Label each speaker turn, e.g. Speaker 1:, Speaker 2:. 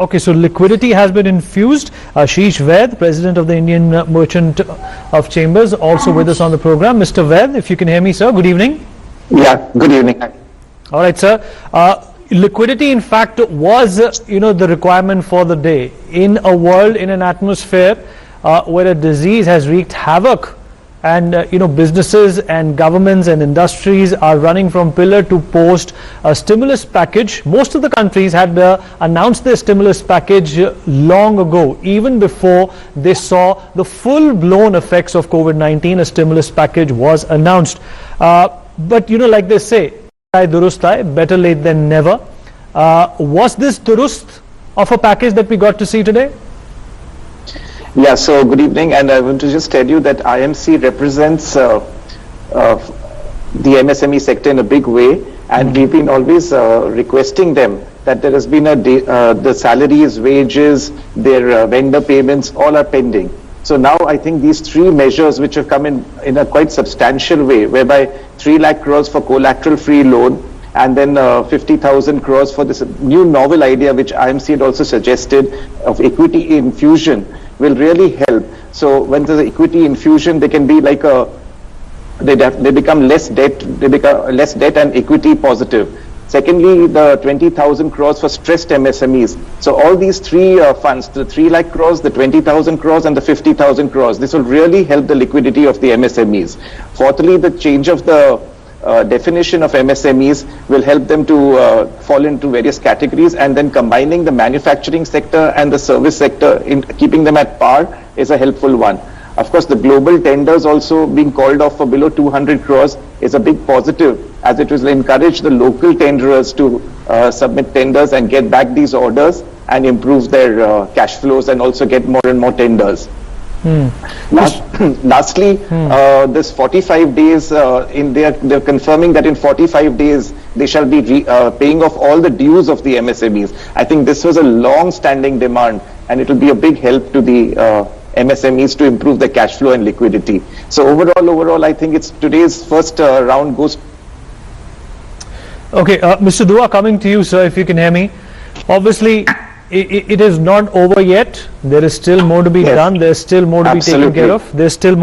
Speaker 1: Okay, so liquidity has been infused. Ashish Vaid, President of the Indian Merchant of Chambers, also with us on the program. Mr. Vaid, if you can hear me, sir, good evening.
Speaker 2: Yeah, good evening.
Speaker 1: All right, sir. Liquidity, in fact, was, the requirement for the day. In a world, in an atmosphere where a disease has wreaked havoc and, businesses and governments and industries are running from pillar to post, a stimulus package. Most of the countries had announced their stimulus package long ago, even before they saw the full-blown effects of COVID-19. A stimulus package was announced. But, like they say, better late than never. Was this durust of a package that we got to see today?
Speaker 2: Yeah, so good evening, and I want to just tell you that IMC represents the MSME sector in a big way, and we've been always requesting them that there has been the salaries, wages, their vendor payments, all are pending. So now I think these three measures which have come in a quite substantial way, whereby 3 lakh crores for collateral free loan, and then 50,000 crores for this new novel idea which IMC had also suggested of equity infusion, will really help. So when there's equity infusion, they can be like they become less debt, and equity positive. Secondly, the 20,000 crores for stressed MSMEs. So all these three funds, the 3 lakh crores, the 20,000 crores and the 50,000 crores, this will really help the liquidity of the MSMEs. Fourthly, the change of the definition of MSMEs will help them to fall into various categories, and then combining the manufacturing sector and the service sector in keeping them at par is a helpful one. Of course, the global tenders also being called off for below 200 crores is a big positive, as it will encourage the local tenderers to submit tenders and get back these orders and improve their cash flows and also get more and more tenders. Lastly, this 45 days, they're confirming that in 45 days they shall be paying off all the dues of the MSMEs. I think this was a long-standing demand, and it will be a big help to the MSMEs to improve their cash flow and liquidity. So overall, I think it's today's first round goes.
Speaker 1: Okay, Mr. Dua, coming to you, sir, if you can hear me. Obviously, it is not over yet. There is still more to be done. There's still more to be taken care of. There's still more